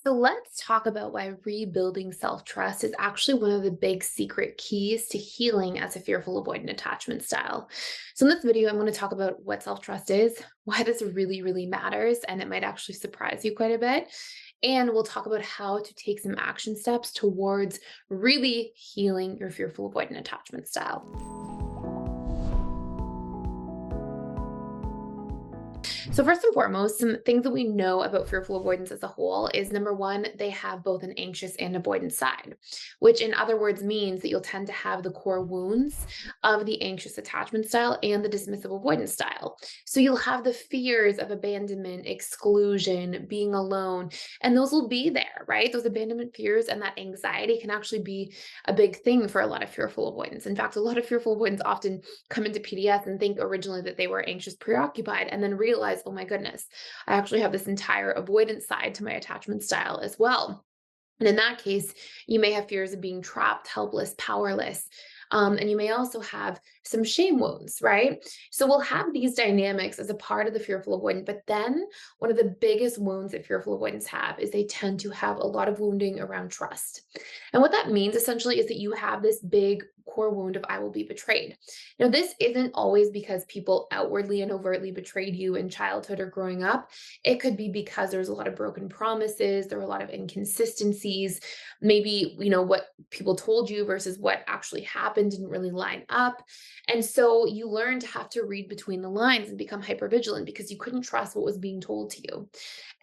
So let's talk about why rebuilding self-trust is actually one of the big secret keys to healing as a fearful avoidant attachment style. So in this video, I'm going to talk about what self-trust is, why this really, really matters, and it might actually surprise you quite a bit. And we'll talk about how to take some action steps towards really healing your fearful avoidant attachment style. So first and foremost, some things that we know about fearful avoidance as a whole is number one, they have both an anxious and avoidant side, which in other words means that you'll tend to have the core wounds of the anxious attachment style and the dismissive avoidance style. So you'll have the fears of abandonment, exclusion, being alone, and those will be there, right? Those abandonment fears and that anxiety can actually be a big thing for a lot of fearful avoidance. In fact, a lot of fearful avoidance often come into PDS and think originally that they were anxious preoccupied and then realize, oh my goodness, I actually have this entire avoidance side to my attachment style as well. And in that case, you may have fears of being trapped, helpless, powerless. And you may also have some shame wounds, right? So we'll have these dynamics as a part of the fearful avoidant. But then one of the biggest wounds that fearful avoidants have is they tend to have a lot of wounding around trust. And what that means essentially is that you have this big core wound of I will be betrayed. Now, this isn't always because people outwardly and overtly betrayed you in childhood or growing up. It could be because there's a lot of broken promises, there were a lot of inconsistencies, maybe, what people told you versus what actually happened didn't really line up. And so you learn to have to read between the lines and become hypervigilant because you couldn't trust what was being told to you.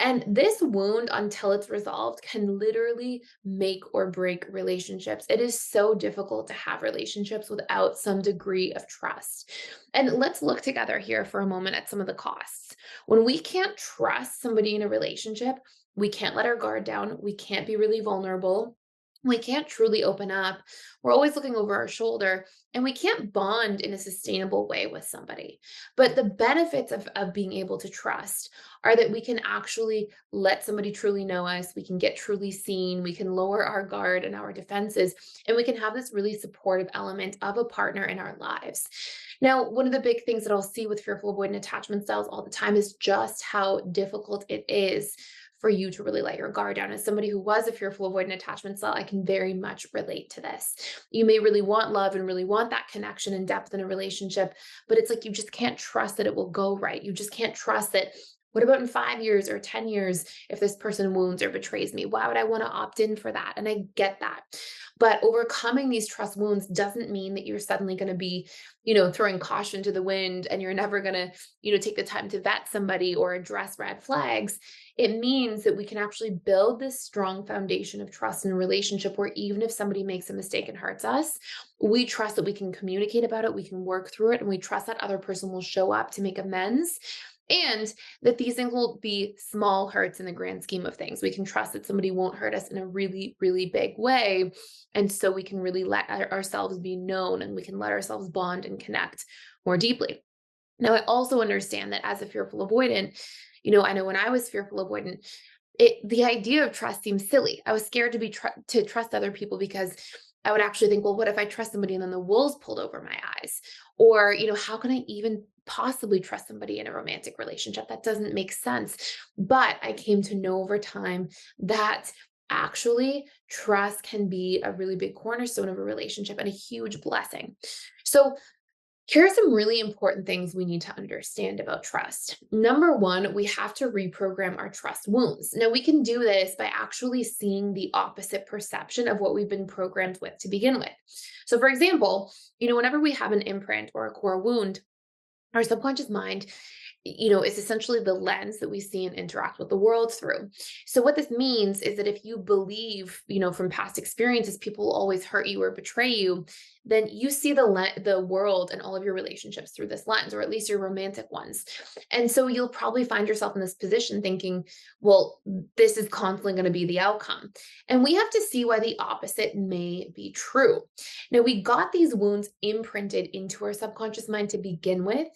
And this wound, until it's resolved, can literally make or break relationships. It is so difficult to have relationships without some degree of trust. And let's look together here for a moment at some of the costs. When we can't trust somebody in a relationship, we can't let our guard down, we can't be really vulnerable. We can't truly open up. We're always looking over our shoulder, and we can't bond in a sustainable way with somebody. But the benefits of being able to trust are that we can actually let somebody truly know us. We can get truly seen. We can lower our guard and our defenses, and we can have this really supportive element of a partner in our lives. Now, one of the big things that I'll see with fearful avoidant attachment styles all the time is just how difficult it is for you to really let your guard down. As somebody who was a fearful avoidant attachment style, I can very much relate to this. You may really want love and really want that connection and depth in a relationship, but it's like you just can't trust that it will go right. You just can't trust that. What about in 5 years or 10 years if this person wounds or betrays me? Why would I want to opt in for that? And I get that. But overcoming these trust wounds doesn't mean that you're suddenly going to be, throwing caution to the wind and you're never going to, take the time to vet somebody or address red flags. It means that we can actually build this strong foundation of trust in a relationship where even if somebody makes a mistake and hurts us, we trust that we can communicate about it, we can work through it, and we trust that other person will show up to make amends. And that these things will be small hurts in the grand scheme of things. We can trust that somebody won't hurt us in a really, really big way. And so we can really let ourselves be known and we can let ourselves bond and connect more deeply. Now, I also understand that as a fearful avoidant, I know when I was fearful avoidant, the idea of trust seems silly. I was scared to trust other people because I would actually think, well, what if I trust somebody and then the wool's pulled over my eyes? Or, how can I even possibly trust somebody in a romantic relationship? That doesn't make sense. But I came to know over time that actually trust can be a really big cornerstone of a relationship and a huge blessing. So here are some really important things we need to understand about trust. Number one, we have to reprogram our trust wounds. Now, we can do this by actually seeing the opposite perception of what we've been programmed with to begin with. So, for example, whenever we have an imprint or a core wound, our subconscious mind is essentially the lens that we see and interact with the world through. So what this means is that if you believe, from past experiences, people will always hurt you or betray you, then you see the world and all of your relationships through this lens, or at least your romantic ones. And so you'll probably find yourself in this position thinking, well, this is constantly going to be the outcome. And we have to see why the opposite may be true. Now, we got these wounds imprinted into our subconscious mind to begin with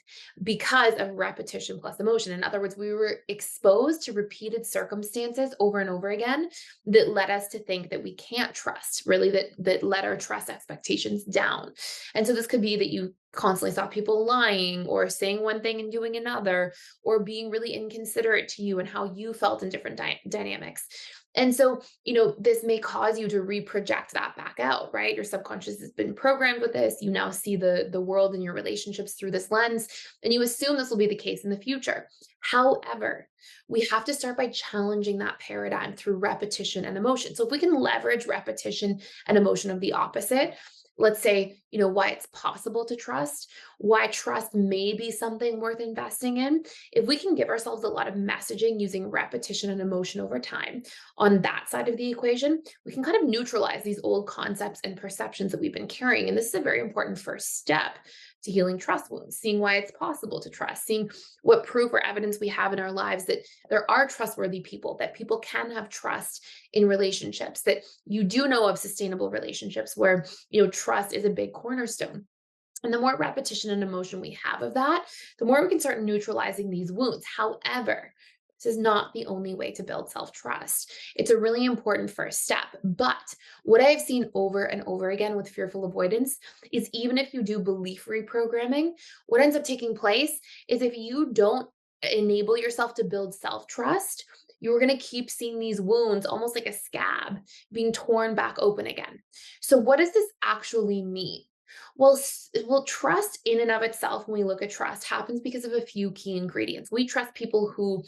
because of repetition plus emotion. In other words, we were exposed to repeated circumstances over and over again that led us to think that we can't trust, really, that let our trust expectations down. And so this could be that you constantly saw people lying or saying one thing and doing another, or being really inconsiderate to you and how you felt in different dynamics. And so, this may cause you to reproject that back out, right? Your subconscious has been programmed with this. You now see the world and your relationships through this lens, and you assume this will be the case in the future. However, we have to start by challenging that paradigm through repetition and emotion. So if we can leverage repetition and emotion of the opposite, let's say, why it's possible to trust, why trust may be something worth investing in. If we can give ourselves a lot of messaging using repetition and emotion over time on that side of the equation, we can kind of neutralize these old concepts and perceptions that we've been carrying. And this is a very important first step to healing trust wounds, seeing why it's possible to trust, seeing what proof or evidence we have in our lives that there are trustworthy people, that people can have trust in relationships, that you do know of sustainable relationships where, trust is a big cornerstone. And the more repetition and emotion we have of that, the more we can start neutralizing these wounds. However, this is not the only way to build self trust. It's a really important first step. But what I've seen over and over again with fearful avoidance is even if you do belief reprogramming, what ends up taking place is if you don't enable yourself to build self trust, you're going to keep seeing these wounds almost like a scab being torn back open again. So, what does this actually mean? Well, trust in and of itself, when we look at trust, happens because of a few key ingredients. We trust people who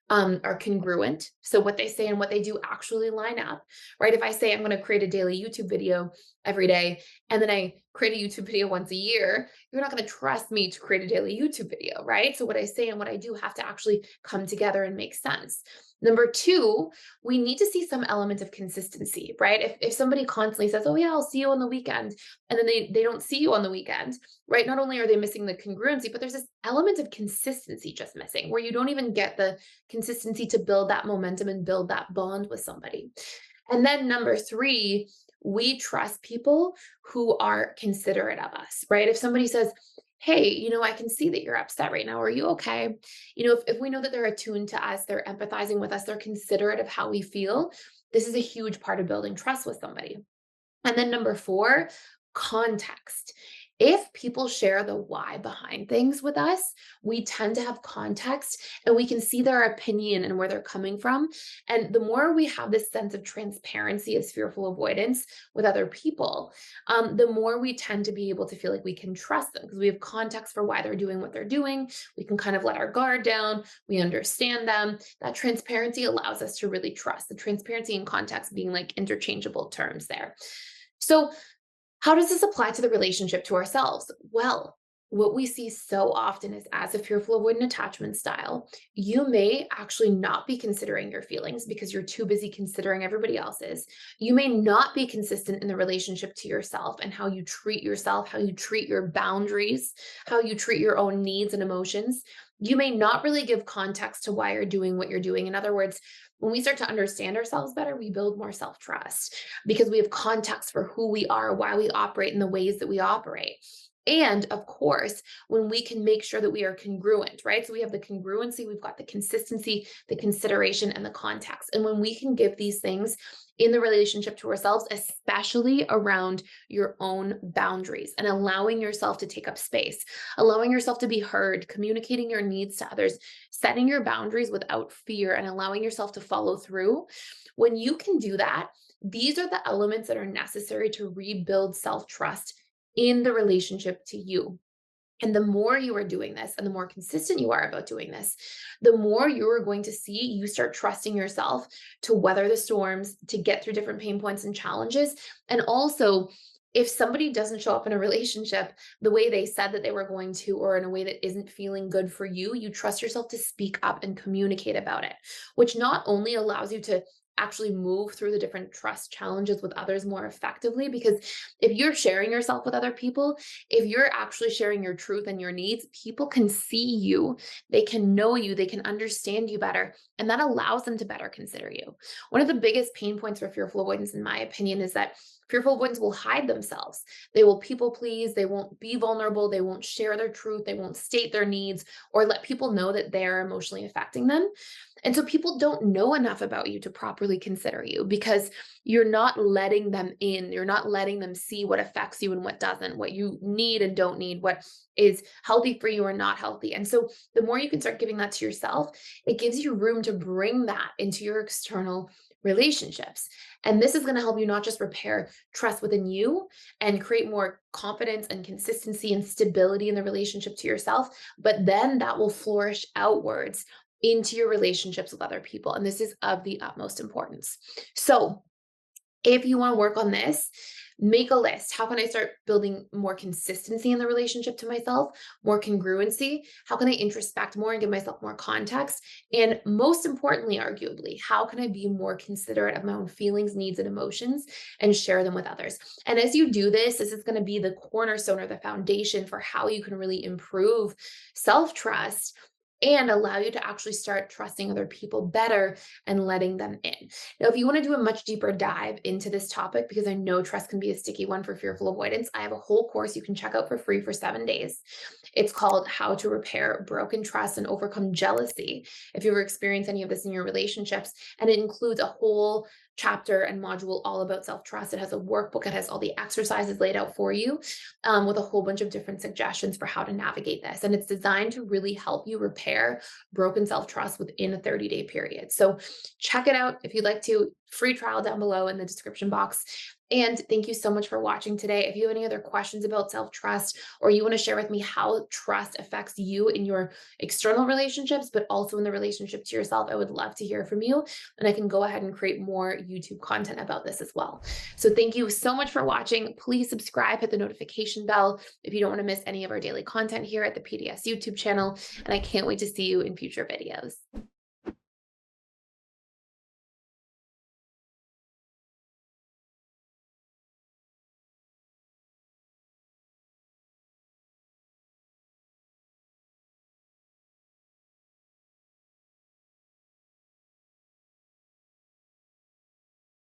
are congruent. So what they say and what they do actually line up, right? If I say I'm going to create a daily YouTube video every day, and then I create a YouTube video once a year, you're not going to trust me to create a daily YouTube video, right? So what I say and what I do have to actually come together and make sense. Number two, we need to see some element of consistency, right? If somebody constantly says, oh yeah, I'll see you on the weekend, and then they don't see you on the weekend, right? Not only are they missing the congruency, but there's this element of consistency just missing, where you don't even get the consistency to build that momentum and build that bond with somebody. And then number three, we trust people who are considerate of us, right? If somebody says, hey, I can see that you're upset right now. Are you okay? If we know that they're attuned to us, they're empathizing with us, they're considerate of how we feel, this is a huge part of building trust with somebody. And then number four, context. If people share the why behind things with us, we tend to have context and we can see their opinion and where they're coming from. And the more we have this sense of transparency as fearful avoidance with other people, the more we tend to be able to feel like we can trust them because we have context for why they're doing what they're doing. We can kind of let our guard down. We understand them. That transparency allows us to really trust. The transparency and context being like interchangeable terms there. So, how does this apply to the relationship to ourselves? Well, what we see so often is as a fearful avoidant attachment style, you may actually not be considering your feelings because you're too busy considering everybody else's. You may not be consistent in the relationship to yourself and how you treat yourself, how you treat your boundaries, how you treat your own needs and emotions. You may not really give context to why you're doing what you're doing. In other words, when we start to understand ourselves better, we build more self trust because we have context for who we are, why we operate in the ways that we operate. And of course, when we can make sure that we are congruent, right? So we have the congruency, we've got the consistency, the consideration, and the context. And when we can give these things in the relationship to ourselves, especially around your own boundaries and allowing yourself to take up space, allowing yourself to be heard, communicating your needs to others, setting your boundaries without fear, and allowing yourself to follow through. When you can do that, these are the elements that are necessary to rebuild self trust in the relationship to you. And the more you are doing this and the more consistent you are about doing this, the more you are going to see you start trusting yourself to weather the storms, to get through different pain points and challenges. And also, if somebody doesn't show up in a relationship the way they said that they were going to, or in a way that isn't feeling good for you, you trust yourself to speak up and communicate about it, which not only allows you to actually move through the different trust challenges with others more effectively, because if you're sharing yourself with other people, if you're actually sharing your truth and your needs, people can see you, they can know you, they can understand you better, and that allows them to better consider you. One of the biggest pain points for fearful avoidance, in my opinion, is that fearful avoidance will hide themselves. They will people please, they won't be vulnerable, they won't share their truth, they won't state their needs or let people know that they're emotionally affecting them. And so people don't know enough about you to properly consider you because you're not letting them in. You're not letting them see what affects you and what doesn't, what you need and don't need, what is healthy for you or not healthy. And so the more you can start giving that to yourself, it gives you room to bring that into your external relationships. And this is going to help you not just repair trust within you and create more confidence and consistency and stability in the relationship to yourself, but then that will flourish outwards into your relationships with other people. And this is of the utmost importance. So, if you want to work on this, make a list. How can I start building more consistency in the relationship to myself, more congruency? How can I introspect more and give myself more context? And most importantly, arguably, how can I be more considerate of my own feelings, needs, and emotions and share them with others? And as you do this, this is going to be the cornerstone or the foundation for how you can really improve self trust and allow you to actually start trusting other people better and letting them in. Now, if you want to do a much deeper dive into this topic, because I know trust can be a sticky one for fearful avoidance, I have a whole course you can check out for free for 7 days. It's called How to Repair Broken Trust and Overcome Jealousy if you ever experience any of this in your relationships. And it includes a whole chapter and module all about self-trust. It has a workbook. It has all the exercises laid out for you with a whole bunch of different suggestions for how to navigate this. And it's designed to really help you repair broken self-trust within a 30-day period. So check it out if you'd like to. Free trial down below in the description box. And thank you so much for watching today. If you have any other questions about self-trust, or you want to share with me how trust affects you in your external relationships, but also in the relationship to yourself, I would love to hear from you. And I can go ahead and create more YouTube content about this as well. So thank you so much for watching. Please subscribe, hit the notification bell if you don't want to miss any of our daily content here at the PDS YouTube channel. And I can't wait to see you in future videos.